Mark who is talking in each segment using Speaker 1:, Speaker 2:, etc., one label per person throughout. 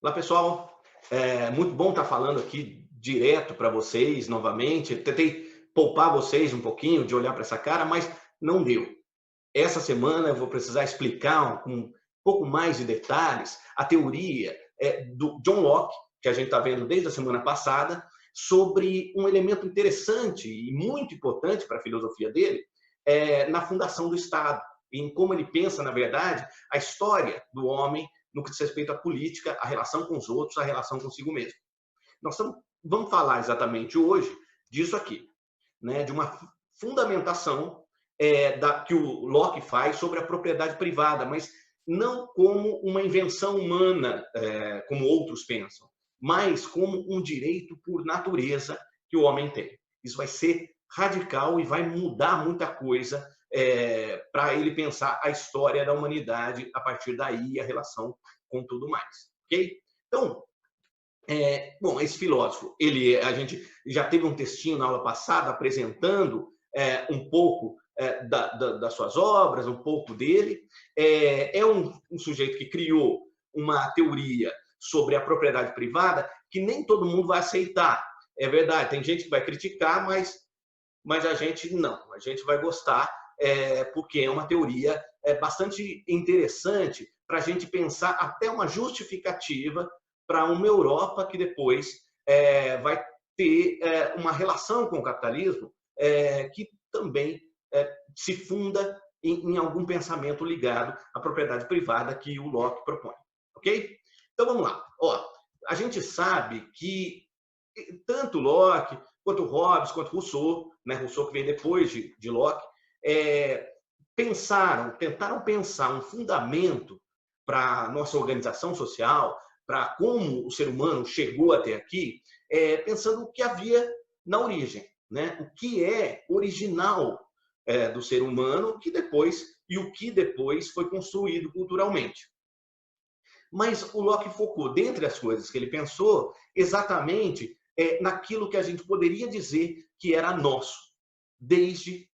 Speaker 1: Olá, pessoal. É muito bom estar falando aqui direto para vocês novamente. Tentei poupar vocês um pouquinho de olhar para essa cara, mas não deu. Essa semana eu vou precisar explicar com um pouco mais de detalhes a teoria do John Locke, que a gente está vendo desde a semana passada, sobre um elemento interessante e muito importante para a filosofia dele, na fundação do Estado, em como ele pensa, na verdade, a história do homem no que diz respeito à política, a relação com os outros, a relação consigo mesmo. Vamos falar exatamente hoje disso aqui, né, de uma fundamentação que o Locke faz sobre a propriedade privada, mas não como uma invenção humana, como outros pensam, mas como um direito por natureza que o homem tem. Isso vai ser radical e vai mudar muita coisa para ele pensar a história da humanidade a partir daí, a relação com tudo mais. Ok? Então, bom, esse filósofo, a gente já teve um textinho na aula passada apresentando um pouco das suas obras, um pouco dele. É um sujeito que criou uma teoria sobre a propriedade privada que nem todo mundo vai aceitar. É verdade, tem gente que vai criticar, mas a gente não, a gente vai gostar, porque é uma teoria bastante interessante para a gente pensar até uma justificativa para uma Europa que depois vai ter uma relação com o capitalismo que também se funda em algum pensamento ligado à propriedade privada que o Locke propõe. Ok? Então vamos lá. Ó, a gente sabe que tanto Locke, quanto Hobbes, quanto Rousseau, né, Rousseau que veio depois de Locke, tentaram pensar um fundamento para a nossa organização social, para como o ser humano chegou até aqui, pensando o que havia na origem, né? O que é original do ser humano e o que depois foi construído culturalmente. Mas o Locke focou, dentre as coisas que ele pensou, exatamente naquilo que a gente poderia dizer que era nosso, desde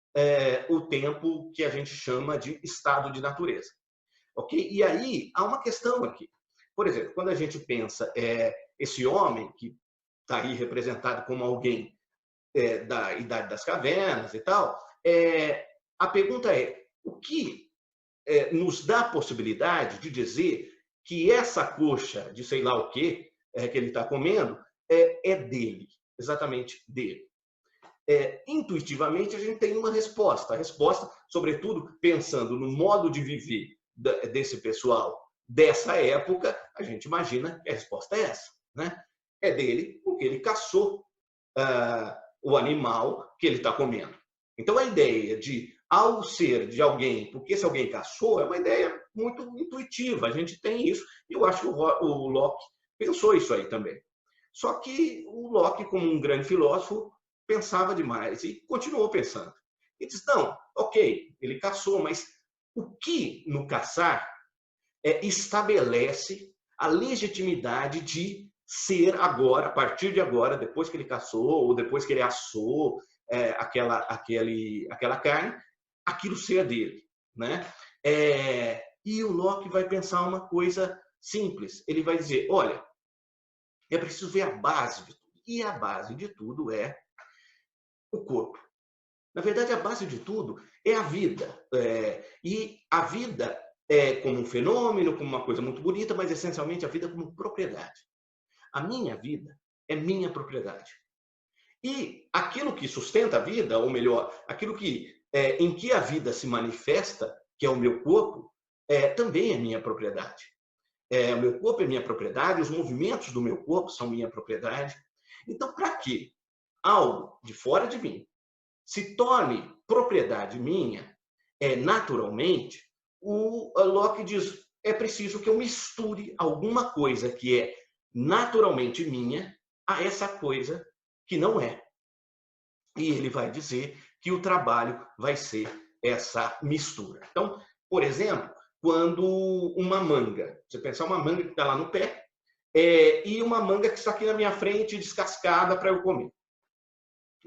Speaker 1: o tempo que a gente chama de estado de natureza. Ok? E aí há uma questão aqui. Por exemplo, quando a gente pensa esse homem que está aí representado como alguém da idade das cavernas e tal, a pergunta é: o que nos dá a possibilidade de dizer que essa coxa de sei lá o que ele está comendo é dele, exatamente dele? Intuitivamente a gente tem uma resposta. A resposta, sobretudo, pensando no modo de viver desse pessoal dessa época, a gente imagina que a resposta é essa, né? É dele porque ele caçou o animal que ele está comendo. Então a ideia de ao ser de alguém, porque esse alguém caçou, é uma ideia muito intuitiva. A gente tem isso e eu acho que o Locke pensou isso aí também. Só que o Locke, como um grande filósofo, pensava demais e continuou pensando. E disse: não, ok, ele caçou, mas o que no caçar estabelece a legitimidade de ser agora, a partir de agora, depois que ele caçou ou depois que ele assou aquela carne, aquilo ser dele, né? E o Locke vai pensar uma coisa simples. Ele vai dizer: olha, é preciso ver a base de tudo. E a base de tudo é o corpo. Na verdade, a base de tudo é a vida. E a vida como um fenômeno, como uma coisa muito bonita, mas essencialmente a vida como propriedade. A minha vida é minha propriedade. E aquilo que sustenta a vida, ou melhor, aquilo em que a vida se manifesta, que é o meu corpo, também é minha propriedade. O meu corpo é minha propriedade, os movimentos do meu corpo são minha propriedade. Então, para que algo de fora de mim se torne propriedade minha, naturalmente, o Locke diz: é preciso que eu misture alguma coisa que é naturalmente minha a essa coisa que não é. E ele vai dizer que o trabalho vai ser essa mistura. Então, por exemplo, quando uma manga, você pensar uma manga que está lá no pé, e uma manga que está aqui na minha frente, descascada para eu comer.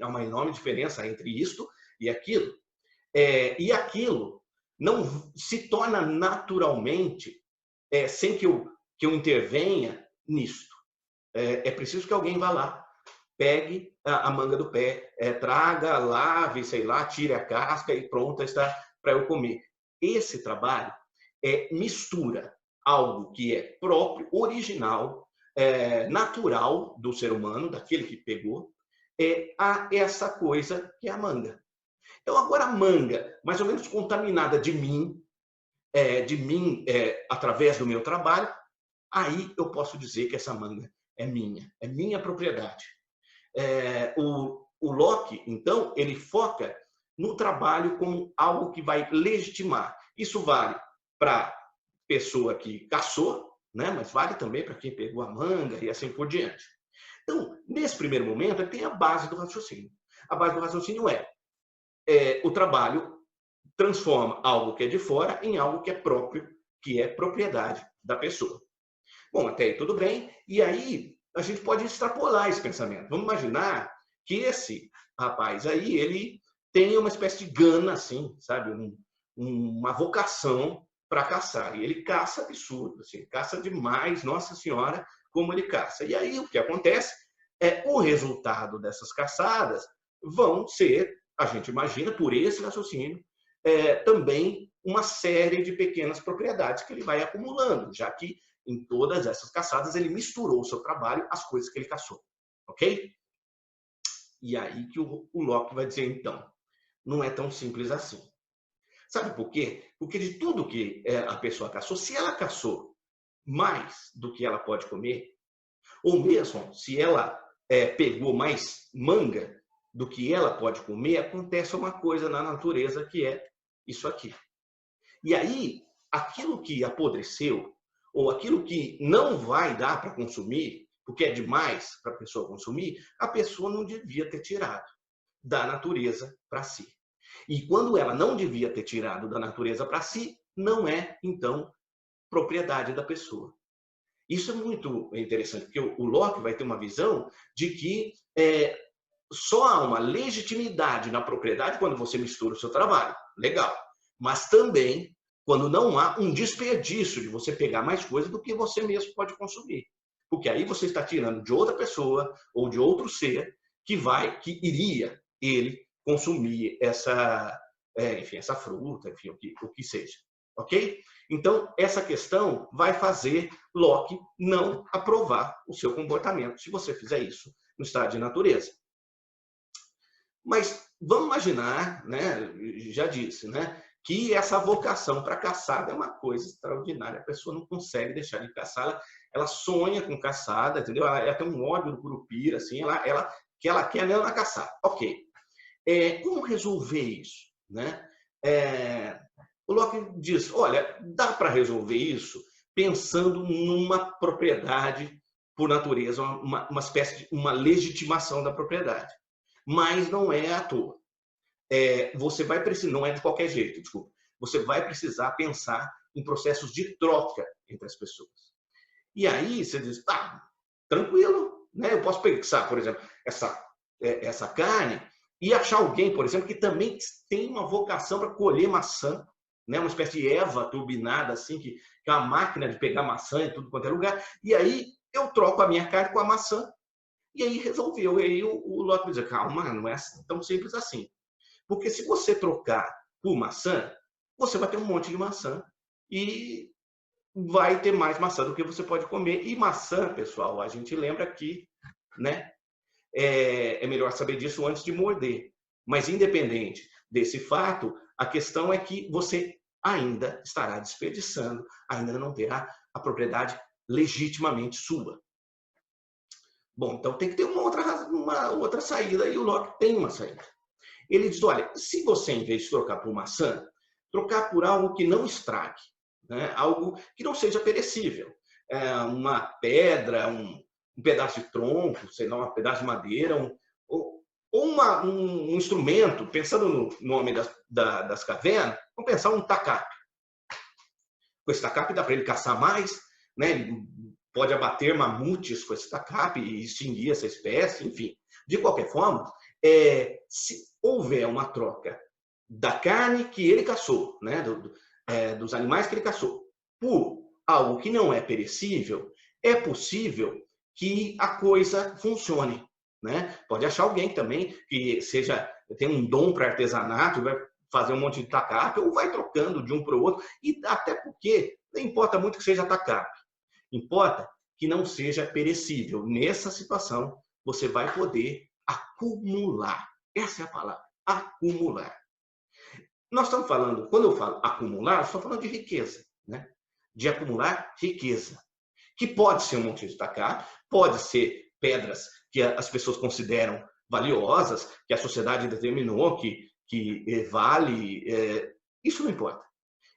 Speaker 1: Há uma enorme diferença entre isto e aquilo. E aquilo não se torna naturalmente, sem que eu intervenha, nisto. É preciso que alguém vá lá, pegue a manga do pé, traga, lave, sei lá, tire a casca e pronta está para eu comer. Esse trabalho mistura algo que é próprio, original, natural do ser humano, daquele que pegou, a essa coisa que é a manga. Então, agora a manga, mais ou menos contaminada de mim, através do meu trabalho, aí eu posso dizer que essa manga é minha propriedade. O Locke, então, ele foca no trabalho como algo que vai legitimar. Isso vale para a pessoa que caçou, né? Mas vale também para quem pegou a manga e assim por diante. Então, nesse primeiro momento, tem a base do raciocínio. A base do raciocínio o trabalho transforma algo que é de fora em algo que é próprio, que é propriedade da pessoa. Bom, até aí tudo bem. E aí a gente pode extrapolar esse pensamento. Vamos imaginar que esse rapaz aí, ele tem uma espécie de gana, assim, sabe? Uma vocação para caçar. E ele caça absurdo, assim, caça demais, Nossa Senhora, como ele caça. E aí o que acontece o resultado dessas caçadas vão ser, a gente imagina, por esse raciocínio, também uma série de pequenas propriedades que ele vai acumulando, já que em todas essas caçadas ele misturou o seu trabalho às coisas que ele caçou, ok? E aí que o Locke vai dizer, então, não é tão simples assim. Sabe por quê? Porque de tudo que a pessoa caçou, se ela caçou mais do que ela pode comer, ou mesmo se ela pegou mais manga do que ela pode comer, acontece uma coisa na natureza que é isso aqui. E aí, aquilo que apodreceu, ou aquilo que não vai dar para consumir, porque é demais para a pessoa consumir, a pessoa não devia ter tirado da natureza para si. E quando ela não devia ter tirado da natureza para si, não é, então, propriedade da pessoa. Isso é muito interessante, porque o Locke vai ter uma visão de que só há uma legitimidade na propriedade quando você mistura o seu trabalho. Legal. Mas também quando não há um desperdício de você pegar mais coisa do que você mesmo pode consumir. Porque aí você está tirando de outra pessoa ou de outro ser que iria ele consumir essa fruta, enfim, o que seja. Ok? Então, essa questão vai fazer Locke não aprovar o seu comportamento se você fizer isso no estado de natureza. Mas vamos imaginar, né, já disse, né, que essa vocação para caçada é uma coisa extraordinária. A pessoa não consegue deixar de caçar, ela sonha com caçada, entendeu? Ela tem um ódio do curupira, assim, que ela quer mesmo na caçada. Ok. Como resolver isso, né? O Locke diz, olha, dá para resolver isso pensando numa propriedade por natureza, uma espécie de uma legitimação da propriedade. Mas não é à toa. Você vai precisar, não é de qualquer jeito, desculpa. Você vai precisar pensar em processos de troca entre as pessoas. E aí você diz, tranquilo, né? Eu posso pensar, por exemplo, essa carne e achar alguém, por exemplo, que também tem uma vocação para colher maçã, né? Uma espécie de Eva turbinada, assim, que é uma máquina de pegar maçã em tudo quanto é lugar. E aí eu troco a minha carne com a maçã. E aí resolveu. E aí o Locke diz, calma, não é tão simples assim. Porque se você trocar por maçã, você vai ter um monte de maçã e vai ter mais maçã do que você pode comer. E maçã, pessoal, a gente lembra que, né, é melhor saber disso antes de morder. Mas independente desse fato, a questão é que você ainda estará desperdiçando, ainda não terá a legitimamente sua. Bom, então tem que ter uma outra saída, e o Locke tem uma saída. Ele diz, olha, se você, em vez de trocar por maçã, trocar por algo que não estrague, né? Algo que não seja perecível, uma pedra, um pedaço de tronco, sei lá, um pedaço de madeira, ou um instrumento, pensando no nome das cavernas, vamos pensar um tacape. Com esse tacape dá para ele caçar mais, né? Ele pode abater mamutes com esse tacape e extinguir essa espécie, enfim. De qualquer forma, se houver uma troca da carne que ele caçou, né, dos animais que ele caçou, por algo que não é perecível, é possível que a coisa funcione, né? Pode achar alguém também que tem um dom para artesanato, vai fazer um monte de tacape, ou vai trocando de um para o outro, e até porque não importa muito que seja tacape, importa que não seja perecível. Nessa situação, você vai poder acumular. Essa é a palavra, acumular. Nós estamos falando, quando eu falo acumular, eu estou falando de riqueza, né? De acumular riqueza, que pode ser um monte de tacape, pode ser pedras que as pessoas consideram valiosas, que a sociedade determinou que vale. Isso não importa.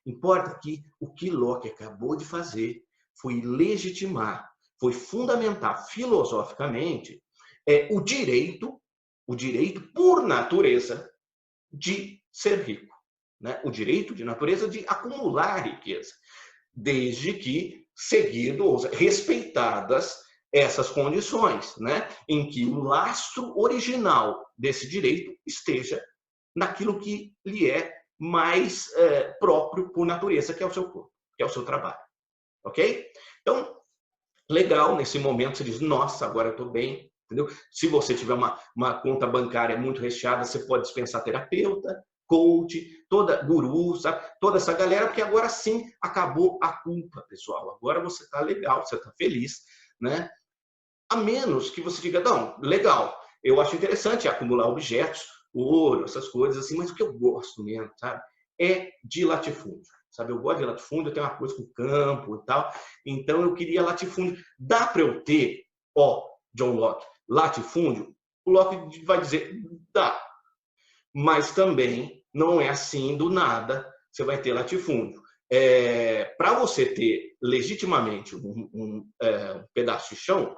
Speaker 1: Importa que o que Locke acabou de fazer foi legitimar, foi fundamentar filosoficamente o direito por natureza de ser rico, né? O direito de natureza de acumular riqueza, desde que seguido ou respeitadas essas condições, né? Em que o lastro original desse direito esteja naquilo que lhe é mais próprio por natureza, que é o seu corpo, que é o seu trabalho. Ok? Então, legal, nesse momento você diz, nossa, agora eu estou bem, entendeu? Se você tiver uma conta bancária muito recheada, você pode dispensar terapeuta, coach, guru, sabe? Toda essa galera, porque agora sim acabou a culpa, pessoal. Agora você está legal, você está feliz, né? A menos que você diga, não, legal, eu acho interessante acumular objetos, ouro, essas coisas assim, mas o que eu gosto mesmo, sabe? É de latifúndio, sabe? Eu gosto de latifúndio, eu tenho uma coisa com campo e tal, então eu queria latifúndio. Dá para eu ter, John Locke, latifúndio? O Locke vai dizer, dá, mas também não é assim do nada você vai ter latifúndio. Para você ter legitimamente um pedaço de chão,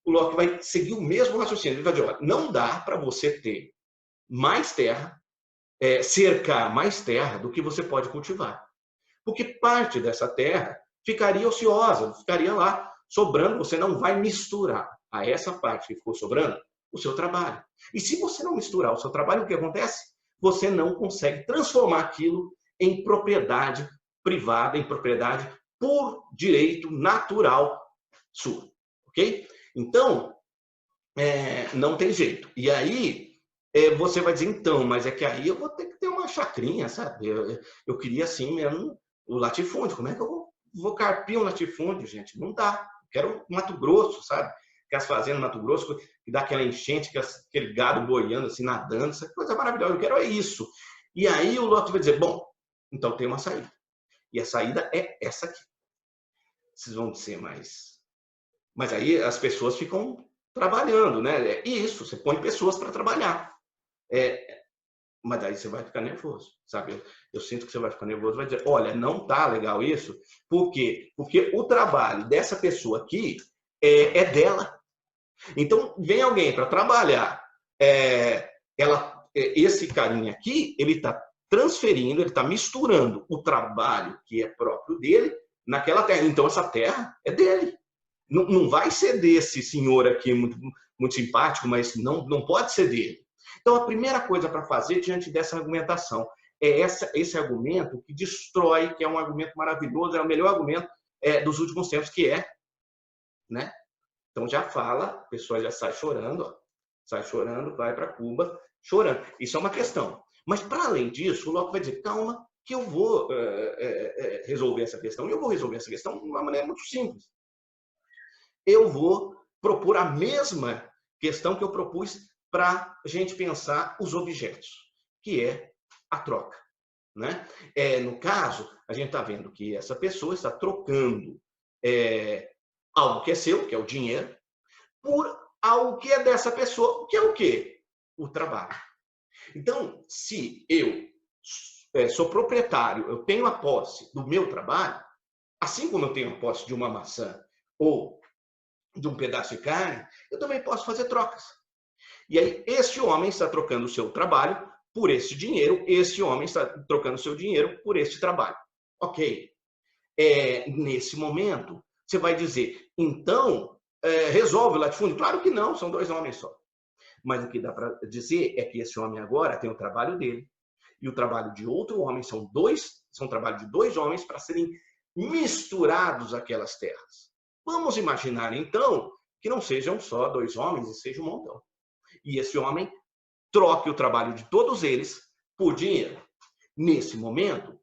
Speaker 1: o Locke vai seguir o mesmo raciocínio. Ele vai dizer, olha, não dá para você ter mais terra, cercar mais terra do que você pode cultivar. Porque parte dessa terra ficaria ociosa, ficaria lá sobrando, você não vai misturar a essa parte que ficou sobrando o seu trabalho. E se você não misturar o seu trabalho, o que acontece? Você não consegue transformar aquilo em propriedade privada, em propriedade por direito natural sua. Ok? Então, não tem jeito. E aí, você vai dizer, então, mas é que aí eu vou ter que ter uma chacrinha, sabe? Eu queria assim mesmo o latifúndio. Como é que eu vou carpir um latifúndio, gente? Não dá. Eu quero Mato Grosso, sabe? Aquelas fazendas no Mato Grosso, que dá aquela enchente, aquele gado boiando, assim, nadando, essa coisa maravilhosa. Eu quero isso. E aí o Locke vai dizer, bom, então tem uma saída. E a saída é essa aqui. Vocês vão dizer, mas aí as pessoas ficam trabalhando, né? E isso, você põe pessoas para trabalhar. Mas aí você vai ficar nervoso, sabe? Eu sinto que você vai ficar nervoso, vai dizer, olha, não tá legal isso. Por quê? Porque o trabalho dessa pessoa aqui é dela. Então, vem alguém para trabalhar, esse carinha aqui, ele está transferindo, ele está misturando o trabalho que é próprio dele naquela terra. Então, essa terra é dele. Não vai ser desse senhor aqui, muito, muito simpático, mas não pode ser dele. Então, a primeira coisa para fazer diante dessa argumentação é esse argumento que destrói, que é um argumento maravilhoso, é o melhor argumento dos últimos tempos, que né? Então, já fala, a pessoa já sai chorando, sai chorando, vai para Cuba chorando. Isso é uma questão. Mas, para além disso, o Locke vai dizer, calma, que eu vou resolver essa questão. E eu vou resolver essa questão de uma maneira muito simples. Eu vou propor a mesma questão que eu propus para a gente pensar os objetos, que é a troca, né? No caso, a gente está vendo que essa pessoa está trocando algo que é seu, que é o dinheiro, por algo que é dessa pessoa, que é o quê? O trabalho. Então, se eu sou proprietário, eu tenho a posse do meu trabalho, assim como eu tenho a posse de uma maçã ou de um pedaço de carne, eu também posso fazer trocas. E aí, esse homem está trocando o seu trabalho por esse dinheiro, esse homem está trocando o seu dinheiro por este trabalho. Ok. Nesse momento, você vai dizer, então, resolve o latifúndio? Claro que não, são dois homens só. Mas o que dá para dizer é que esse homem agora tem o trabalho dele e o trabalho de outro homem, são trabalho de dois homens para serem misturados aquelas terras. Vamos imaginar, então, que não sejam só 2 homens, e seja um montão. E esse homem troque o trabalho de todos eles por dinheiro. Nesse momento,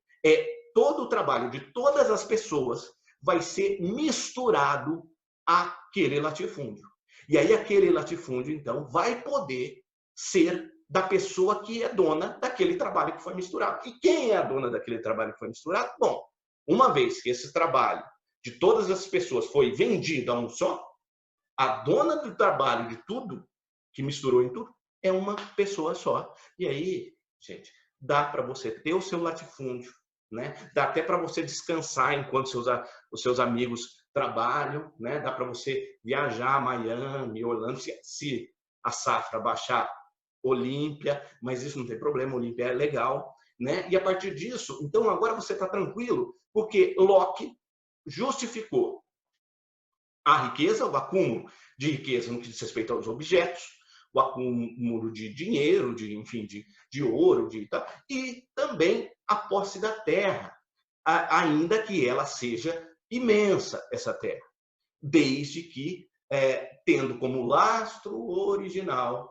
Speaker 1: todo o trabalho de todas as pessoas vai ser misturado àquele latifúndio. E aí aquele latifúndio, então, vai poder ser da pessoa que é dona daquele trabalho que foi misturado. E quem é a dona daquele trabalho que foi misturado? Bom, uma vez que esse trabalho de todas as pessoas foi vendido a um só, a dona do trabalho de tudo, que misturou em tudo, é uma pessoa só. E aí, gente, dá para você ter o seu latifúndio, né? Dá até para você descansar enquanto os seus amigos trabalham, né? Dá para você viajar a Miami, Orlando, se a safra baixar, Olímpia, mas isso não tem problema, Olímpia é legal, né? E a partir disso, então agora você está tranquilo, porque Locke justificou a riqueza, o acúmulo de riqueza no que diz respeito aos objetos, o acúmulo de dinheiro, enfim, de ouro, e também a posse da terra, ainda que ela seja imensa, essa terra, desde que, tendo como lastro original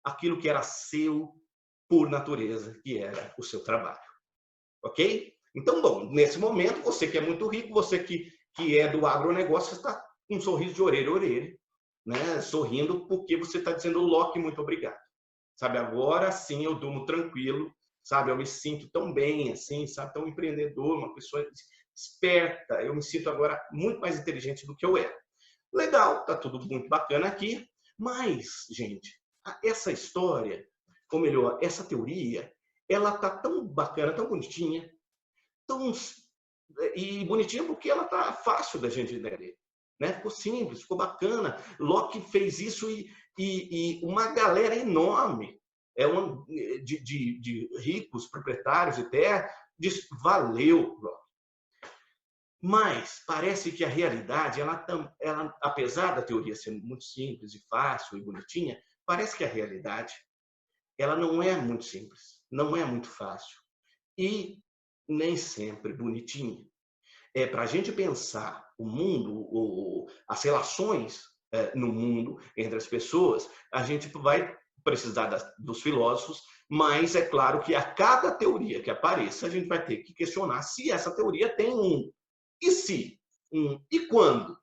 Speaker 1: aquilo que era seu por natureza, que era o seu trabalho. Ok? Então, bom, nesse momento, você que é muito rico, você que é do agronegócio, está com um sorriso de orelha a orelha, né? Sorrindo porque você está dizendo, Locke, muito obrigado. Sabe, agora sim eu durmo tranquilo, sabe, eu me sinto tão bem, assim, sabe, tão empreendedor, uma pessoa esperta, eu me sinto agora muito mais inteligente do que eu era. Legal, tá tudo muito bacana aqui, mas, gente, essa história, ou melhor, essa teoria, ela tá tão bacana, tão bonitinha, e bonitinha porque ela tá fácil da gente entender, né? Ficou simples, ficou bacana. Locke fez isso e uma galera enorme de ricos, proprietários de terra, diz, valeu, Locke. Mas parece que a realidade, ela, apesar da teoria ser muito simples e fácil e bonitinha, parece que a realidade ela não é muito simples, não é muito fácil e nem sempre bonitinha. Para a gente pensar o mundo, as relações no mundo entre as pessoas, a gente vai precisar dos filósofos, mas é claro que a cada teoria que apareça, a gente vai ter que questionar se essa teoria tem e se, e quando.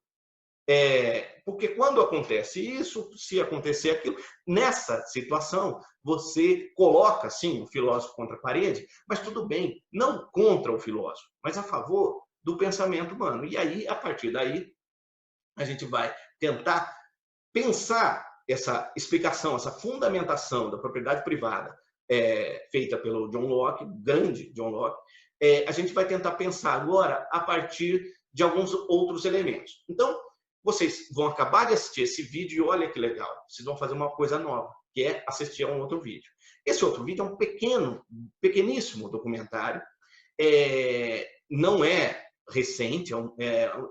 Speaker 1: Porque quando acontece isso, se acontecer aquilo, nessa situação, você coloca, sim, o filósofo contra a parede, mas tudo bem, não contra o filósofo, mas a favor do pensamento humano. E aí, a partir daí, a gente vai tentar pensar essa explicação, essa fundamentação da propriedade privada feita pelo John Locke, grande John Locke, a gente vai tentar pensar agora a partir de alguns outros elementos. Então, vocês vão acabar de assistir esse vídeo e olha que legal, vocês vão fazer uma coisa nova, que é assistir a um outro vídeo. Esse outro vídeo é um pequeníssimo documentário, não é recente,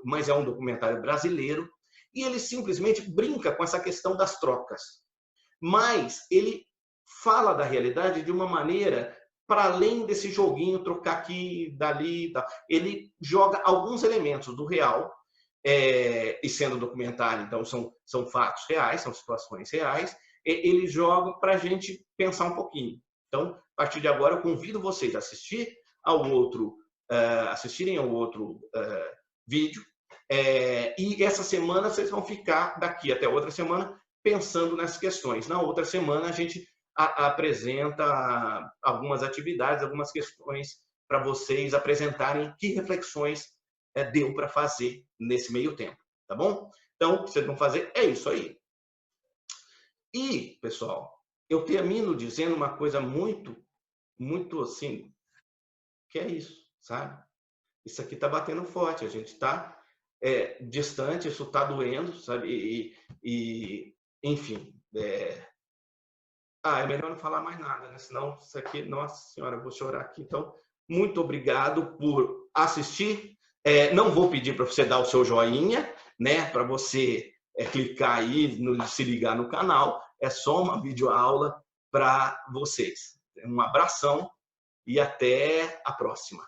Speaker 1: mas é um documentário brasileiro, e ele simplesmente brinca com essa questão das trocas. Mas ele fala da realidade de uma maneira para além desse joguinho, trocar aqui, dali, tá? Ele joga alguns elementos do real, e sendo documentário, então são fatos reais, são situações reais, ele joga para a gente pensar um pouquinho. Então, a partir de agora, eu convido vocês a assistirem ao outro vídeo, e essa semana vocês vão ficar, daqui até outra semana, pensando nessas questões. Na outra semana, a gente apresenta algumas atividades, algumas questões para vocês apresentarem que reflexões deu para fazer nesse meio tempo, tá bom? Então, o que vocês vão fazer é isso aí. E, pessoal, eu termino dizendo uma coisa muito, muito assim, que é isso, sabe? Isso aqui está batendo forte, a gente está distante, isso está doendo, sabe? Enfim, é melhor não falar mais nada, né? Senão isso aqui, nossa senhora, eu vou chorar aqui. Então, muito obrigado por assistir. Não vou pedir para você dar o seu joinha, né? Para você clicar aí, se ligar no canal. É só uma videoaula para vocês. Um abração e até a próxima.